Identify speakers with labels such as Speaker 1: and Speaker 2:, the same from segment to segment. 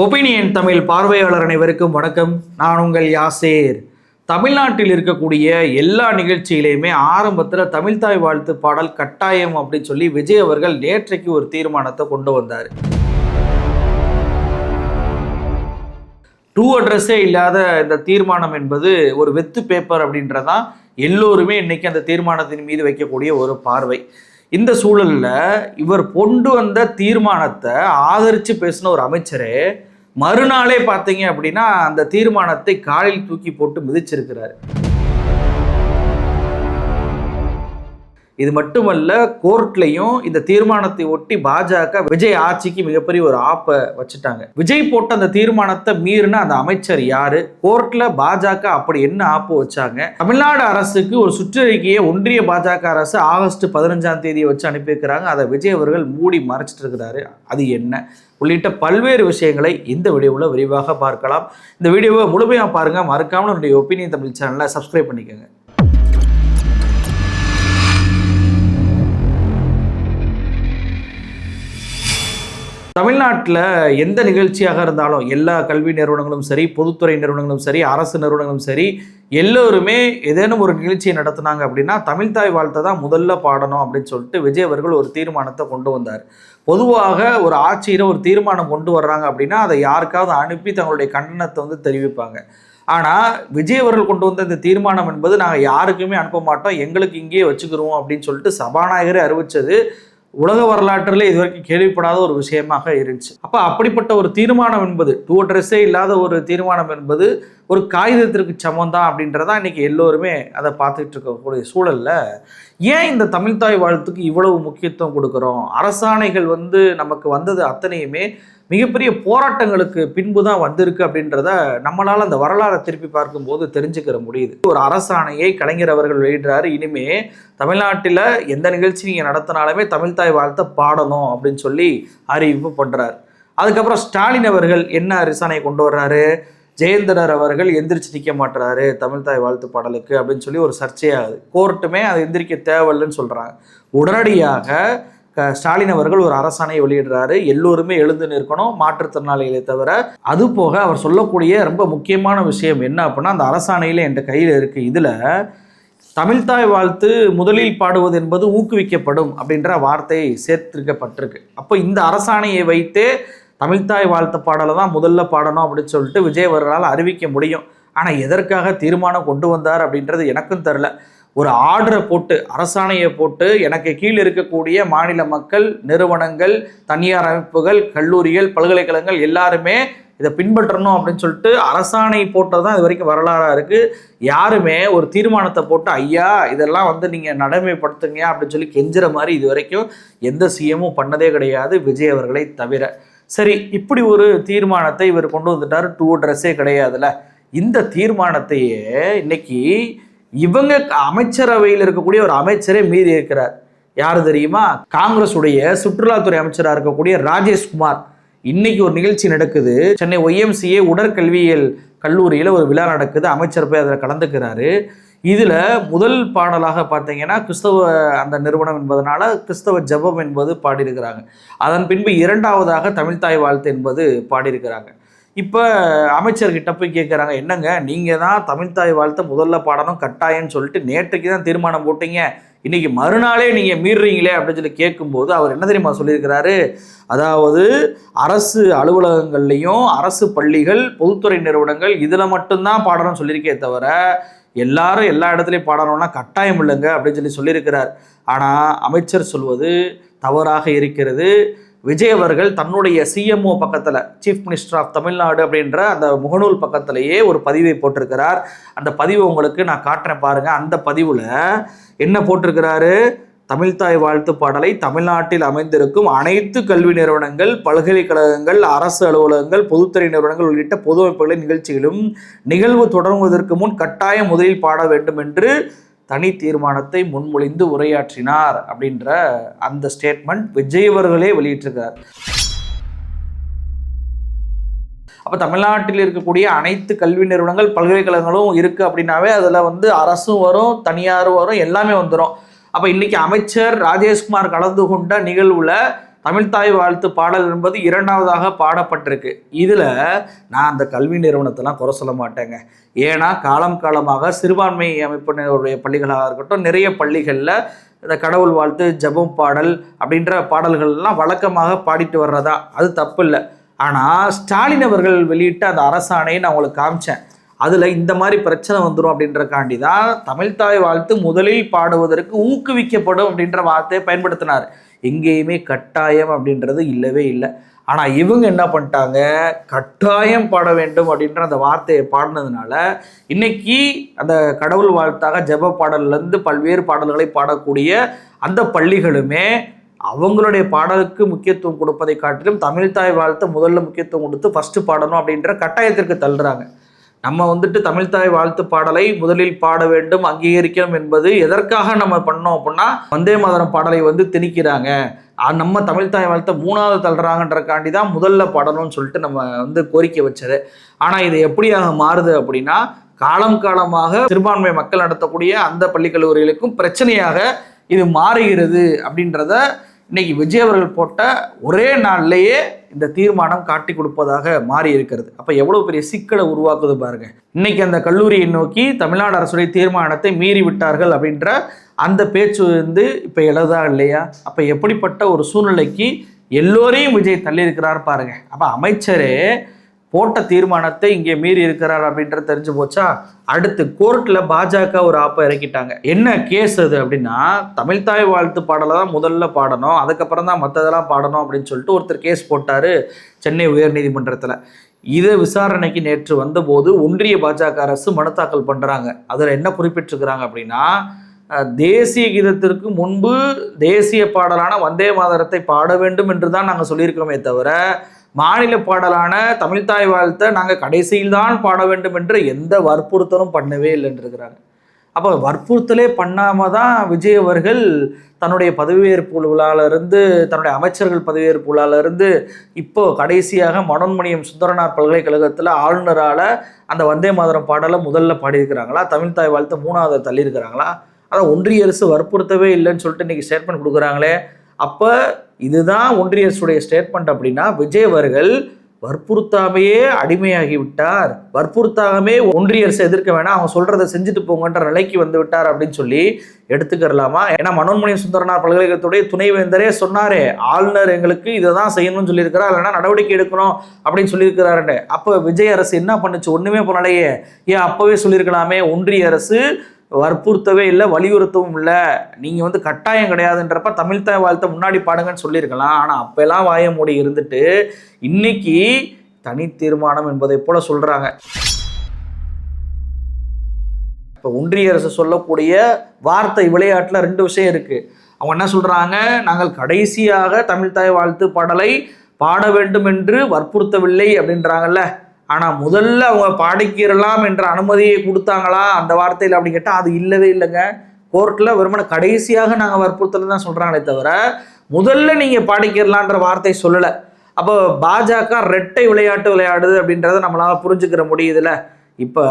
Speaker 1: Opinion Tamil பார்வையாளர் அனைவருக்கும் வணக்கம். நான் உங்கள் யாசேர். தமிழ்நாட்டில் இருக்கக்கூடிய எல்லா நிகழ்ச்சியிலையுமே ஆரம்பத்தில் தமிழ்தாய் வாழ்த்து பாடல் கட்டாயம் அப்படின்னு சொல்லி விஜய் அவர்கள் நேற்றைக்கு ஒரு தீர்மானத்தை கொண்டு வந்தார். டூ அட்ரஸே இல்லாத இந்த தீர்மானம் என்பது ஒரு வெத்து பேப்பர் அப்படின்றதான் எல்லோருமே இன்னைக்கு அந்த தீர்மானத்தின் மீது வைக்கக்கூடிய ஒரு பார்வை. இந்த சூழலில் இவர் கொண்டு வந்த தீர்மானத்தை ஆதரித்து பேசின ஒரு அமைச்சரே மறுநாளே பார்த்தீங்க அப்படின்னா அந்த தீர்மானத்தை காலில் தூக்கி போட்டு மிதிச்சிருக்கிறார். இது மட்டுமல்ல, கோர்ட்லையும் இந்த தீர்மானத்தை ஒட்டி பாஜக விஜய் ஆட்சிக்கு மிகப்பெரிய ஒரு ஆப்பை வச்சுட்டாங்க. விஜய் போட்ட அந்த தீர்மானத்தை மீறின அந்த அமைச்சர் யாரு? கோர்ட்ல பாஜக அப்படி என்ன ஆப்பு வச்சாங்க? தமிழ்நாடு அரசுக்கு ஒரு சுற்றறிக்கையை ஒன்றிய பாஜக அரசு ஆகஸ்ட் 15 வச்சு அனுப்பியிருக்கிறாங்க. அதை விஜய் அவர்கள் மூடி மறைச்சிட்டு இருக்கிறாரு. அது என்ன உள்ளிட்ட பல்வேறு விஷயங்களை இந்த வீடியோவில் விரிவாக பார்க்கலாம். இந்த வீடியோவை முழுமையாக பாருங்க. மறக்காமல் என்னுடைய ஒப்பீனியன் தமிழ் சேனலை சப்ஸ்கிரைப் பண்ணிக்கோங்க. தமிழ்நாட்டில் எந்த நிகழ்ச்சியாக இருந்தாலும் எல்லா கல்வி நிறுவனங்களும் சரி, பொதுத்துறை நிறுவனங்களும் சரி, அரசு நிறுவனங்களும் சரி, எல்லோருமே ஏதேனும் ஒரு நிகழ்ச்சியை நடத்தினாங்க அப்படின்னா தமிழ்தாய் வாழ்த்தை தான் முதல்ல பாடணும் அப்படின்னு சொல்லிட்டு விஜய் அவர்கள் ஒரு தீர்மானத்தை கொண்டு வந்தார். பொதுவாக ஒரு ஆட்சியில் ஒரு தீர்மானம் கொண்டு வர்றாங்க அப்படின்னா அதை யாருக்காவது அனுப்பி தங்களுடைய கண்டனத்தை தெரிவிப்பாங்க. ஆனால் விஜய் அவர்கள் கொண்டு வந்த இந்த தீர்மானம் என்பது நாங்கள் யாருக்குமே அனுப்ப மாட்டோம், எங்களுக்கு இங்கேயே வச்சுக்கிறோம் அப்படின்னு சொல்லிட்டு சபாநாயகரே அறிவித்தது உலக வரலாற்றில் இது வரைக்கும் கேள்விப்படாத ஒரு விஷயமாக இருந்துச்சு. அப்போ அப்படிப்பட்ட ஒரு தீர்மானம் என்பது, டூ அட்ரஸே இல்லாத ஒரு தீர்மானம் என்பது ஒரு காகிதத்திற்கு சமம் தான் அப்படின்றதான் இன்னைக்கு எல்லோருமே அதை பார்த்துட்டு இருக்கக்கூடிய சூழல்ல ஏன் இந்த தமிழ்தாய் வாழ்த்துக்கு இவ்வளவு முக்கியத்துவம் கொடுக்குறோம்? அரசாணைகள் நமக்கு வந்தது அத்தனையுமே மிகப்பெரிய போராட்டங்களுக்கு பின்பு தான் வந்திருக்கு அப்படின்றத நம்மளால் அந்த வரலாறை திருப்பி பார்க்கும்போது தெரிஞ்சுக்கிற முடியுது. ஒரு அரசாணையை கலைஞர் அவர்கள் வெளியிடுறாரு. இனிமே தமிழ்நாட்டில் எந்த நிகழ்ச்சி நீங்கள் நடத்தினாலுமே தமிழ்தாய் வாழ்த்தை பாடணும் அப்படின்னு சொல்லி அறிவிப்பு பண்ணுறாரு. அதுக்கப்புறம் ஸ்டாலின் அவர்கள் என்ன அரசாணையை கொண்டு வர்றாரு? ஜெயந்தனர் அவர்கள் எந்திரிச்சு நிற்க மாட்டுறாரு தமிழ்தாய் வாழ்த்து பாடலுக்கு அப்படின்னு சொல்லி ஒரு சர்ச்சையாகுது. கோர்ட்டுமே அதை எந்திரிக்க தேவையில்லைன்னு சொல்கிறாங்க. உடனடியாக ஸ்டாலின் அவர்கள் ஒரு அரசாணையை வெளியிடுறாரு. எல்லோருமே எழுந்து நிற்கணும், மாற்றுத்திறனாளிகளை தவிர. அது போக அவர் சொல்லக்கூடிய ரொம்ப முக்கியமான விஷயம் என்ன அப்படின்னா, அந்த அரசாணையில் என் கையில் இருக்கு, இதில் தமிழ்தாய் வாழ்த்து முதலில் பாடுவது என்பது ஊக்குவிக்கப்படும் அப்படின்ற வார்த்தை சேர்த்திருக்கப்பட்டிருக்கு. அப்போ இந்த அரசாணையை வைத்தே தமிழ்தாய் வாழ்த்து பாடலை தான் முதல்ல பாடணும் அப்படின்னு சொல்லிட்டு விஜய் அவர்களால் அறிவிக்க முடியும். ஆனால் எதற்காக தீர்மானம் கொண்டு வந்தார் அப்படின்றது எனக்கும் தெரில. ஒரு ஆர்டரை போட்டு, அரசாணையை போட்டு, எனக்கு கீழே இருக்கக்கூடிய மாநில மக்கள், நிறுவனங்கள், தனியார் அமைப்புகள், கல்லூரிகள், பல்கலைக்கழகங்கள் எல்லாருமே இதை பின்பற்றணும் அப்படின்னு சொல்லிட்டு அரசாணை போட்டது தான் இது வரைக்கும் வரலாறாக இருக்குது. யாருமே ஒரு தீர்மானத்தை போட்டு ஐயா இதெல்லாம் நீங்கள் நடைமுறைப்படுத்துங்க அப்படின்னு சொல்லி கெஞ்சுற மாதிரி இது வரைக்கும் எந்த சிஎமும் பண்ணதே கிடையாது, விஜய் அவர்களை தவிர. சரி, இப்படி ஒரு தீர்மானத்தை இவர் கொண்டு வந்துட்டார். டூ அட்ரஸே கிடையாதுல்ல. இந்த தீர்மானத்தையே இன்னைக்கு இவங்க அமைச்சரவையில் இருக்கக்கூடிய ஒரு அமைச்சரே மீறி இருக்கிறார். யாரு தெரியுமா? காங்கிரஸ் உடைய சுற்றுலாத்துறை அமைச்சராக இருக்கக்கூடிய ராஜேஷ்குமார். இன்னைக்கு ஒரு நிகழ்ச்சி நடக்குது. சென்னை YMCA உடற்கல்வியியல் கல்லூரியில் ஒரு விழா நடக்குது. அமைச்சர் போய் அதில் கலந்துக்கிறாரு. இதில் முதல் பாடலாக பார்த்தீங்கன்னா கிறிஸ்தவ அந்த நிறுவனம் என்பதனால கிறிஸ்தவ ஜெபம் என்பது பாடியிருக்கிறாங்க. அதன் பின்பு இரண்டாவதாக தமிழ்தாய் வாழ்த்து என்பது பாடியிருக்கிறாங்க. இப்போ அமைச்சர்கிட்ட போய் கேட்குறாங்க, என்னங்க நீங்கள் தான் தமிழ்தாய் வாழ்த்தை முதல்ல பாடணும் கட்டாயம்னு சொல்லிட்டு நேற்றுக்கு தான் தீர்மானம் போட்டீங்க, இன்றைக்கி மறுநாளே நீங்கள் மீறுறீங்களே அப்படின்னு சொல்லி கேட்கும்போது அவர் என்ன தெரியுமா சொல்லியிருக்கிறாரு? அதாவது அரசு அலுவலகங்கள்லையும் அரசு பள்ளிகள், பொதுத்துறை நிறுவனங்கள் இதில் மட்டும்தான் பாடணும்னு சொல்லியிருக்கே தவிர எல்லாரும் எல்லா இடத்துலையும் பாடணும்னா கட்டாயம் இல்லைங்க அப்படின்னு சொல்லியிருக்கிறார். ஆனால் அமைச்சர் சொல்வது தவறாக இருக்கிறது. விஜய் அவர்கள் தன்னுடைய CMO பக்கத்தில், சீஃப் மினிஸ்டர் ஆஃப் தமிழ்நாடு அப்படின்ற அந்த முகநூல் பக்கத்திலேயே ஒரு பதிவை போட்டிருக்கிறார். அந்த பதிவை உங்களுக்கு நான் காட்டுறேன் பாருங்க. அந்த பதிவில் என்ன போட்டிருக்கிறாரு? தமிழ்தாய் வாழ்த்து பாடலை தமிழ்நாட்டில் அமைந்திருக்கும் அனைத்து கல்வி நிறுவனங்கள், பல்கலைக்கழகங்கள், அரசு அலுவலகங்கள், பொதுத்துறை நிறுவனங்கள் உள்ளிட்ட பொது அமைப்புகளின் நிகழ்ச்சிகளும் நிகழ்வு தொடங்குவதற்கு முன் கட்டாயம் முதலில் பாட வேண்டும் என்று தனி தீர்மானத்தை முன்மொழிந்து உரையாற்றினார் அப்படின்ற அந்த ஸ்டேட்மெண்ட் விஜய் அவர்களே வெளியிட்டிருக்கிறார். அப்போ தமிழ்நாட்டில் இருக்கக்கூடிய அனைத்து கல்வி நிறுவனங்கள், பல்கலைக்கழகங்களும் இருக்குது அப்படின்னாவே அதில் அரசும் வரும், தனியாரும் வரும், எல்லாமே வந்துடும். அப்போ இன்னைக்கு அமைச்சர் ராஜேஷ்குமார் கலந்து கொண்ட நிகழ்வுல தமிழ்த்தாய் வாழ்த்து பாடல் என்பது 2வதாக பாடப்பட்டிருக்கு. இதில் நான் அந்த கல்வி நிறுவனத்தெல்லாம் குறை சொல்ல மாட்டேங்க. ஏன்னா காலம் காலமாக சிறுபான்மை அமைப்பினருடைய பள்ளிகளாக இருக்கட்டும், நிறைய பள்ளிகளில் இந்த கடவுள் வாழ்த்து, ஜெபம் பாடல் அப்படின்ற பாடல்கள்லாம் வழக்கமாக பாடிட்டு வர்றதா, அது தப்பு இல்லை. ஆனால் ஸ்டாலின் அவர்கள் வெளியிட்ட அந்த அரசாணையை நான் உங்களுக்கு காமிச்சேன். அதில் இந்த மாதிரி பிரச்சனை வந்துடும் அப்படின்றக்காண்டி தான் தமிழ்த்தாய் வாழ்த்து முதலில் பாடுவதற்கு ஊக்குவிக்கப்படும் அப்படின்ற வார்த்தையை பயன்படுத்தினார். எங்கேயுமே கட்டாயம் அப்படின்றது இல்லவே இல்லை. ஆனால் இவங்க என்ன பண்ணிட்டாங்க, கட்டாயம் பாட வேண்டும் அப்படின்ற அந்த வார்த்தையை பாடினதுனால இன்னைக்கு அந்த கடவுள் வாழ்த்தாக ஜெப பாடல்லேருந்து பல்வேறு பாடல்களை பாடக்கூடிய அந்த பள்ளிகளுமே அவங்களுடைய பாடலுக்கு முக்கியத்துவம் கொடுப்பதை காட்டிலும் தமிழ்த்தாய் வாழ்த்து முதல்ல முக்கியத்துவம் கொடுத்து ஃபஸ்ட்டு பாடணும் அப்படின்ற கட்டாயத்திற்கு தள்ளுறாங்க. நம்ம தமிழ்த்தாய் வாழ்த்து பாடலை முதலில் பாட வேண்டும், அங்கீகரிக்கணும் என்பது எதற்காக நம்ம பண்ணோம் அப்படின்னா, வந்தே மாதரம் பாடலை திணிக்கிறாங்க, நம்ம தமிழ்த்தாய் வாழ்த்தை 3வது தள்ளுறாங்கன்றக்காண்டி தான் முதல்ல பாடணும்னு சொல்லிட்டு நம்ம கோரிக்கை வச்சது. ஆனால் இது எப்படியாக மாறுது அப்படின்னா, காலம் காலமாக சிறுபான்மை மக்கள் நடத்தக்கூடிய அந்த பள்ளி கல்லூரிகளுக்கும் பிரச்சனையாக இது மாறுகிறது அப்படின்றத இன்னைக்கு விஜய் அவர்கள் போட்ட ஒரே நாள்லேயே இந்த தீர்மானம் காட்டி கொடுப்பதாக மாறி இருக்கிறது. அப்போ எவ்வளோ பெரிய சிக்கலை உருவாக்குது பாருங்க. இன்னைக்கு அந்த கல்லூரியை நோக்கி தமிழ்நாடு அரசுடைய தீர்மானத்தை மீறி விட்டார்கள் அப்படின்ற அந்த பேச்சு இப்போ எழுதா இல்லையா? அப்போ எப்படிப்பட்ட ஒரு சூழ்நிலைக்கு எல்லோரையும் விஜய் தள்ளி இருக்கிறார் பாருங்க. அப்போ அமைச்சரே போட்ட தீர்மானத்தை இங்கே மீறி இருக்கிறார் அப்படின்றது தெரிஞ்சு போச்சா? அடுத்து கோர்ட்டில் பாஜக ஒரு ஆப்பை இறக்கிட்டாங்க. என்ன கேஸ் அது அப்படின்னா, தமிழ்த்தாய் வாழ்த்து பாடலை தான் முதல்ல பாடணும், அதுக்கப்புறம் தான் மற்றதெல்லாம் பாடணும் அப்படின்னு சொல்லிட்டு ஒருத்தர் கேஸ் போட்டார் சென்னை உயர்நீதிமன்றத்தில். இதை விசாரணைக்கு நேற்று வந்தபோது ஒன்றிய பாஜக அரசு மனு தாக்கல் பண்ணுறாங்க. அதில் என்ன குறிப்பிட்டிருக்கிறாங்க அப்படின்னா, தேசிய கீதத்திற்கு முன்பு தேசிய பாடலான வந்தே மாதரத்தை பாட வேண்டும் என்று தான் நாங்கள் சொல்லியிருக்கிறோமே தவிர, மாநில பாடலான தமிழ்த்தாய் வாழ்த்தை நாங்கள் கடைசியில் தான் பாட வேண்டும் என்று எந்த வற்புறுத்தலும் பண்ணவே இல்லைன்னு இருக்கிறாங்க. அப்போ வற்புறுத்தலே பண்ணாமல் தான் விஜய் அவர்கள் தன்னுடைய பதவியேற்பு விழாவிலிருந்து, தன்னுடைய அமைச்சர்கள் பதவியேற்பு விழாவிலிருந்து இப்போ கடைசியாக மனோன்மணியம் சுந்தரனார் பல்கலைக்கழகத்தில் ஆளுநரால் அந்த வந்தே மாதரம் பாடலை முதல்ல பாடியிருக்கிறாங்களா? தமிழ்த்தாய் வாழ்த்தை 3வது தள்ளியிருக்கிறாங்களா? அதான் ஒன்றிய அரசு வற்புறுத்தவே இல்லைன்னு சொல்லிட்டு இன்றைக்கி ஸ்டேட்மெண்ட் கொடுக்குறாங்களே. அப்போ இதுதான் ஒன்றிய அரசுடைய ஸ்டேட்மெண்ட் அப்படின்னா, விஜய் அவர்கள் வற்புறுத்தாமையே அடிமையாகி விட்டார், வற்புறுத்தாமே ஒன்றிய அரசு எதிர்க்க வேணாம், அவங்க சொல்றதை செஞ்சுட்டு போங்கன்ற நிலைக்கு வந்து விட்டார் அப்படின்னு சொல்லி எடுத்துக்கலாமா? ஏன்னா மனோன்மணியம் சுந்தரனார் பல்கலைக்கழகத்துடைய துணைவேந்தரே சொன்னாரே, ஆளுநர் எங்களுக்கு இதை தான் செய்யணும்னு சொல்லியிருக்கிறார், இல்லைன்னா நடவடிக்கை எடுக்கணும் அப்படின்னு சொல்லியிருக்கிறாரு. அப்போ விஜய் அரசு என்ன பண்ணுச்சு? ஒண்ணுமே பண்ணலையே. ஏன் அப்பவே சொல்லியிருக்கலாமே, ஒன்றிய அரசு வற்புறுத்தவே இல்லை, வலியுறுத்தவும் இல்லை, நீங்கள் கட்டாயம் கிடையாதுன்றப்ப தமிழ்த்தாய் வாழ்த்தை முன்னாடி பாடுங்கன்னு சொல்லியிருக்கலாம். ஆனால் அப்பெல்லாம் வாய மூடி இருந்துட்டு இன்னைக்கு தனி தீர்மானம் என்பதை போல சொல்கிறாங்க. இப்போ ஒன்றிய அரசு சொல்லக்கூடிய வார்த்தை விளையாட்டில் 2 விஷயம் இருக்குது. அவங்க என்ன சொல்கிறாங்க, நாங்கள் கடைசியாக தமிழ்த்தாய் வாழ்த்து பாடலை பாட வேண்டும் என்று வற்புறுத்தவில்லை அப்படின்றாங்கல்ல. ஆனால் முதல்ல அவங்க பாடிக்கிறலாம் என்ற அனுமதியை கொடுத்தாங்களா அந்த வார்த்தையில் அப்படின்னு கேட்டால் அது இல்லவே இல்லைங்க. கோர்ட்டில் வெறுமனை கடைசியாக நாங்கள் வற்புறுத்தல் தான் சொல்கிறாங்களே தவிர முதல்ல நீங்கள் பாடிக்கிறலான்ற வார்த்தை சொல்லலை. அப்போ பாஜக ரெட்டை விளையாட்டு விளையாடுது அப்படின்றத நம்மளால் புரிஞ்சுக்கிற முடியுதுல்ல. இப்போ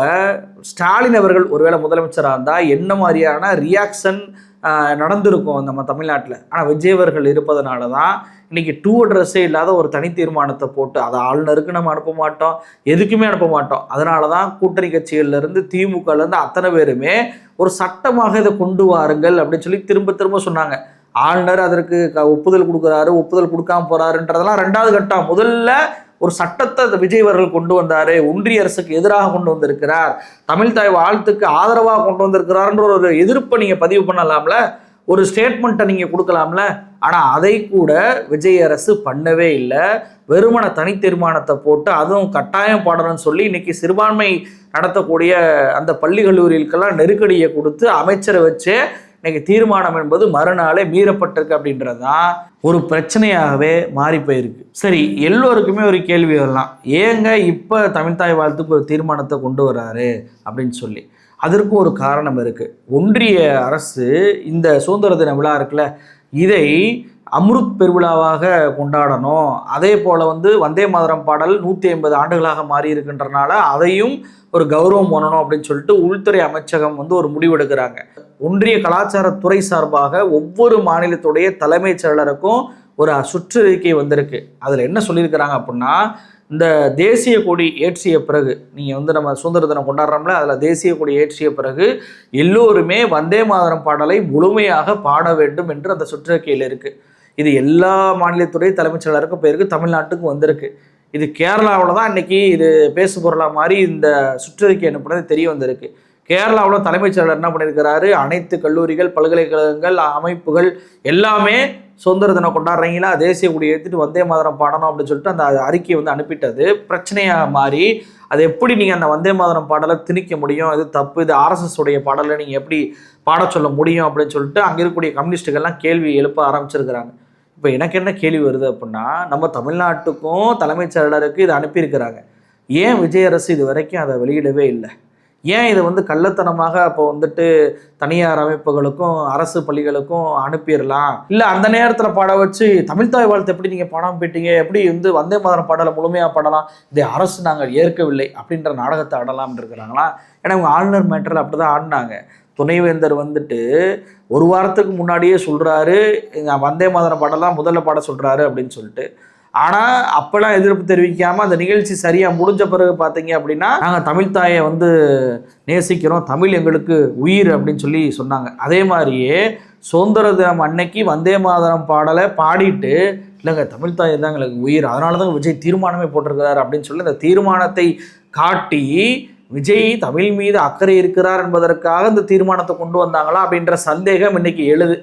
Speaker 1: ஸ்டாலின் அவர்கள் ஒருவேளை முதலமைச்சராக இருந்தால் என்ன மாதிரியான ரியாக்ஷன் நடந்திருக்கும் நம்ம தமிழ்நாட்டில்? ஆனால் விஜய் அவர்கள் இருப்பதனால தான் இன்னைக்கு 2 அட்ரஸே இல்லாத ஒரு தனி தீர்மானத்தை போட்டு அதை ஆளுநருக்கு நம்ம அனுப்ப மாட்டோம், எதுக்குமே அனுப்ப மாட்டோம். அதனால தான் கூட்டணி கட்சிகள்லேருந்து திமுகலேருந்து அத்தனை பேருமே ஒரு சட்டமாக இதை கொண்டு வாருங்கள் அப்படின்னு சொல்லி திரும்ப திரும்ப சொன்னாங்க. ஆளுநர் அதற்கு ஒப்புதல் கொடுக்குறாரு, ஒப்புதல் கொடுக்காம போறாருன்றதெல்லாம் 2வது கட்டம். முதல்ல ஒரு சட்டத்தை விஜய் அவர்கள் கொண்டு வந்தாரு, ஒன்றிய அரசுக்கு எதிராக கொண்டு வந்திருக்கிறார், தமிழ்த்தாய் வாழ்த்துக்கு ஆதரவாக கொண்டு வந்திருக்கிறார்ன்ற ஒரு எதிர்ப்பை நீங்க பதிவு பண்ணலாம்ல, ஒரு ஸ்டேட்மெண்ட்டை நீங்க கொடுக்கலாம்ல. ஆனா அதை கூட விஜய் அரசு பண்ணவே இல்லை. வெறுமன தனி தீர்மானத்தை போட்டு அதுவும் கட்டாயம் பாடணும்னு சொல்லி இன்னைக்கு சிறுபான்மை நடத்தக்கூடிய அந்த பள்ளி கல்லூரிகளுக்கெல்லாம் நெருக்கடியை கொடுத்து அமைச்சரை வச்சு இன்னைக்கு தீர்மானம் என்பது மறுநாளே மீறப்பட்டிருக்கு அப்படின்றது தான் ஒரு பிரச்சனையாகவே மாறி போயிருக்கு. சரி, எல்லோருக்குமே ஒரு கேள்வி வரலாம், ஏங்க இப்போ தமிழ்த்தாய் வாழ்த்துக்கு ஒரு தீர்மானத்தை கொண்டு வராரு அப்படின்னு சொல்லி. அதற்கும் ஒரு காரணம் இருக்குது. ஒன்றிய அரசு இந்த சுதந்திர தின விழா இருக்குல்ல, இதை அம்ருத் பெருவிழாவாக கொண்டாடணும், அதே போல் வந்தே மாதரம் பாடல் 150 ஆண்டுகளாக மாறி இருக்கின்றனால அதையும் ஒரு கௌரவம் பண்ணணும் அப்படின்னு சொல்லிட்டு உள்துறை அமைச்சகம் ஒரு முடிவெடுக்கிறாங்க. ஒன்றிய கலாச்சாரத்துறை சார்பாக ஒவ்வொரு மாநிலத்துடைய தலைமைச் செயலருக்கும் ஒரு சுற்றறிக்கை வந்திருக்கு. அதில் என்ன சொல்லியிருக்கிறாங்க அப்படின்னா, இந்த தேசிய கொடி ஏற்றிய பிறகு, நீங்கள் வந்து நம்ம சுதந்திர தினம் கொண்டாடுறோம்ல, அதில் தேசிய கொடி ஏற்றிய பிறகு எல்லோருமே வந்தே மாதரம் பாடலை முழுமையாக பாட வேண்டும் என்று அந்த சுற்றறிக்கையில் இருக்குது. இது எல்லா மாநிலத்துறை தலைமைச் செயலருக்கும் போயிருக்கு, தமிழ்நாட்டுக்கும் வந்திருக்கு. இது கேரளாவில் தான் இன்னைக்கு இது பேசு பொருளாக மாதிரி இந்த சுற்றறிக்கை என்னப்படாது தெரிய வந்திருக்கு. கேரளாவில் தலைமைச் செயலர் என்ன பண்ணியிருக்கிறாரு, அனைத்து கல்லூரிகள், பல்கலைக்கழகங்கள், அமைப்புகள் எல்லாமே சுதந்திர தினம் கொண்டாடுறீங்களா, தேசிய கொடி ஏற்றிட்டு வந்தே மாதரம் பாடணும் அப்படின்னு சொல்லிட்டு அந்த அறிக்கையை வந்து அனுப்பிட்டது பிரச்சனையாக மாறி, அது எப்படி நீங்கள் அந்த வந்தே மாதரம் பாடலை திணிக்க முடியும், இது தப்பு, இது ஆர்எஸ்எஸ் உடைய பாடலை நீங்கள் எப்படி பாட சொல்ல முடியும் அப்படின்னு சொல்லிட்டு அங்கே இருக்கக்கூடிய கம்யூனிஸ்டுகள்லாம் கேள்வி எழுப்ப ஆரம்பிச்சிருக்கிறாங்க. இப்போ எனக்கு என்ன கேள்வி வருது அப்படின்னா, நம்ம தமிழ்நாட்டுக்கும் தலைமைச் செயலருக்கு இதை அனுப்பியிருக்கிறாங்க. ஏன் விஜய் அரசு இது வரைக்கும் அதை வெளியிடவே இல்லை? ஏன் இதை வந்து கள்ளத்தனமாக அப்போ வந்துட்டு தனியார் அமைப்புகளுக்கும் அரசு பள்ளிகளுக்கும் அனுப்பிடலாம், இல்லை அந்த நேரத்தில் பாட வச்சு தமிழ்தாய் வாழ்த்து எப்படி நீங்கள் பாடாமல் போயிட்டீங்க, எப்படி வந்து வந்தே மாதரம் பாடலை முழுமையாக பாடலாம், இதை அரசு நாங்கள் ஏற்கவில்லை அப்படின்ற நாடகத்தை ஆடலாம்னு இருக்கிறாங்களா? ஏன்னா அவங்க ஆளுநர் மேட்டரில் அப்படி தான் ஆடினாங்க. துணைவேந்தர் வந்துட்டு ஒரு வாரத்துக்கு முன்னாடியே சொல்கிறாரு, வந்தே மாதரம் பாடலாம் முதல்ல பாட சொல்கிறாரு அப்படின்னு சொல்லிட்டு. ஆனால் அப்போல்லாம் எதிர்ப்பு தெரிவிக்காமல் அந்த நிகழ்ச்சி சரியாக முடிஞ்ச பிறகு பார்த்தீங்க அப்படின்னா, நாங்கள் தமிழ்தாயை வந்து நேசிக்கிறோம், தமிழ் எங்களுக்கு உயிர் அப்படின்னு சொல்லி சொன்னாங்க. அதே மாதிரியே சுதந்திர தினம் அன்னைக்கு வந்தே மாதரம் பாடலை பாடிட்டு, இல்லைங்க தமிழ்தாயை தான் எங்களுக்கு உயிர், அதனால தான் விஜய் தீர்மானமே போட்டிருக்கிறார் அப்படின்னு சொல்லி அந்த தீர்மானத்தை காட்டி விஜய் தமிழ் மீது அக்கறை இருக்கிறார் என்பதற்காக இந்த தீர்மானத்தை கொண்டு வந்தாங்களா அப்படின்ற சந்தேகம் இன்னைக்கு எழுது.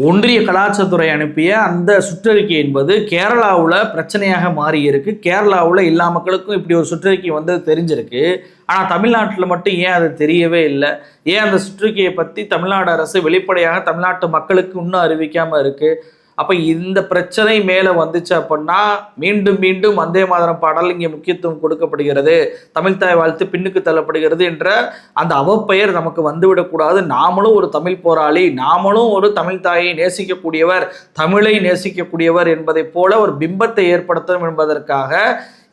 Speaker 1: ஒன்றிய கலாச்சாரத்துறை அனுப்பிய அந்த சுற்றறிக்கை என்பது கேரளாவில் பிரச்சனையாக மாறி இருக்கு. கேரளாவில் எல்லா மக்களுக்கும் இப்படி ஒரு சுற்றறிக்கை வந்து தெரிஞ்சிருக்கு. ஆனால் தமிழ்நாட்டில் மட்டும் ஏன் அது தெரியவே இல்லை? ஏன் அந்த சுற்றறிக்கையை பற்றி தமிழ்நாடு அரசு வெளிப்படையாக தமிழ்நாட்டு மக்களுக்கு இன்னும் அறிவிக்காமல் இருக்குது? அப்போ இந்த பிரச்சனை மேலே வந்துச்சு அப்படின்னா மீண்டும் மீண்டும் வந்தே மாதரம் பாடல் இங்கே முக்கியத்துவம் கொடுக்கப்படுகிறது, தமிழ்தாய் வாழ்த்து பின்னுக்கு தள்ளப்படுகிறது என்ற அந்த அவப்பெயர் நமக்கு வந்துவிடக்கூடாது. நாமளும் ஒரு தமிழ் போராளி, நாமளும் ஒரு தமிழ்தாயை நேசிக்கக்கூடியவர், தமிழை நேசிக்கக்கூடியவர் என்பதை போல ஒரு பிம்பத்தை ஏற்படுத்தணும் என்பதற்காக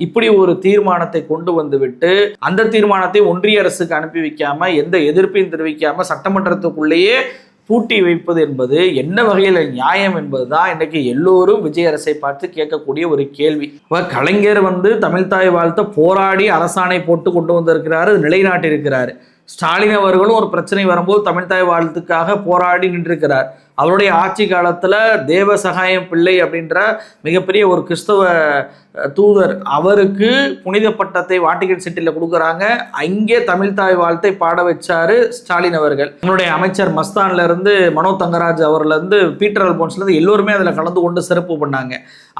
Speaker 1: இப்படி ஒரு தீர்மானத்தை கொண்டு வந்துவிட்டு அந்த தீர்மானத்தை ஒன்றிய அரசுக்கு அனுப்பி வைக்காம எந்த எதிர்ப்பையும் தெரிவிக்காம சட்டமன்றத்துக்குள்ளேயே பூட்டி வைப்பது என்பது என்ன வகையில் நியாயம் என்பதுதான் இன்னைக்கு எல்லோரும் விஜய் அரசை பார்த்து கேட்கக்கூடிய ஒரு கேள்வி. கலைஞர் வந்து தமிழ்தாய் வாழ்த்த போராடி அரசாணை போட்டு கொண்டு வந்திருக்கிறாரு, நிலைநாட்டியிருக்கிறாரு. ஸ்டாலின் அவர்களும் ஒரு பிரச்சனை வரும்போது தமிழ்தாய் வாழ்த்துக்காக போராடி நின்றிருக்கிறார். அவருடைய ஆட்சி காலத்தில் தேவ சகாயம் பிள்ளை அப்படின்ற மிகப்பெரிய ஒரு கிறிஸ்தவ தூதர், அவருக்கு புனித பட்டத்தை வாட்டிகன் சிட்டியில் கொடுக்குறாங்க. அங்கே தமிழ்தாய் வாழ்த்தை பாட வச்சாரு ஸ்டாலின் அவர்கள். நம்மளுடைய அமைச்சர் மஸ்தான்ல இருந்து மனோ தங்கராஜ் அவர்லேருந்து பீட்டர் அல்போன்ஸ்லேருந்து எல்லோருமே அதில் கலந்து கொண்டு சிறப்பு பண்ணாங்க.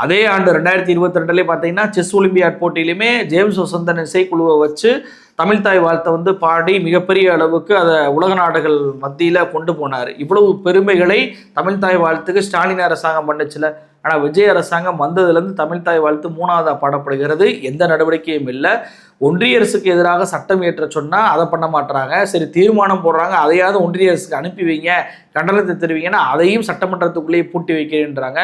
Speaker 1: அதே ஆண்டு 2022 பார்த்தீங்கன்னா செஸ் ஒலிம்பியாட் போட்டியிலுமே ஜேம்ஸ் வசந்தன் இசைக்குழுவை வச்சு தமிழ்தாய் வாழ்த்தை வந்து பாடி மிகப்பெரிய அளவுக்கு அதை உலக நாடுகள் மத்தியில் கொண்டு போனார். இவ்வளவு பெருமைகளை தமிழ்தாய் வாழ்த்துக்கு ஸ்டாலின் அரசாங்கம் பண்ணுச்சுல. ஆனால் விஜய் அரசாங்கம் வந்ததுலேருந்து தமிழ்தாய் வாழ்த்து 3ஆவதாக பாடப்படுகிறது. எந்த நடவடிக்கையும் இல்லை. ஒன்றிய அரசுக்கு எதிராக சட்டம் இயற்ற சொன்னால் அதை பண்ண மாட்டுறாங்க. சரி, தீர்மானம் போடுறாங்க, அதையாவது ஒன்றிய அரசுக்கு அனுப்பி வைங்க, கண்டனத்தை தெரிவிங்கன்னா அதையும் சட்டமன்றத்துக்குள்ளேயே பூட்டி வைக்கிறேன்றாங்க.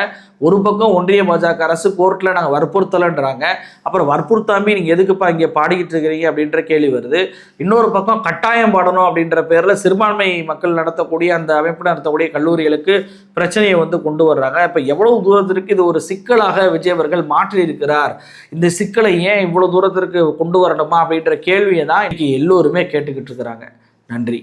Speaker 1: ஒரு பக்கம் ஒன்றிய பாஜக அரசு கோர்ட்டில் நாங்கள் வற்புறுத்தலைன்றாங்க. அப்புறம் வற்புறுத்தாமே நீங்கள் எதுக்குப்பா இங்கே பாடிக்கிட்டு இருக்கிறீங்க அப்படின்ற கேள்வி வருது. இன்னொரு பக்கம் கட்டாயம் பாடணும் அப்படின்ற பேரில் சிறுபான்மை மக்கள் நடத்தக்கூடிய அந்த அமைப்பு நடத்தக்கூடிய கல்லூரிகளுக்கு பிரச்சனையை வந்து கொண்டு வர்றாங்க. இப்போ எவ்வளவு தூரத்திற்கு இது ஒரு சிக்கலாக விஜய் அவர்கள் மாற்றியிருக்கிறார், இந்த சிக்கலை ஏன் இவ்வளவு தூரத்திற்கு கொண்டு வரணுமா அப்படின்ற கேள்வியை தான் இன்னைக்கு எல்லோருமே கேட்டுக்கிட்டு இருக்கிறாங்க. நன்றி.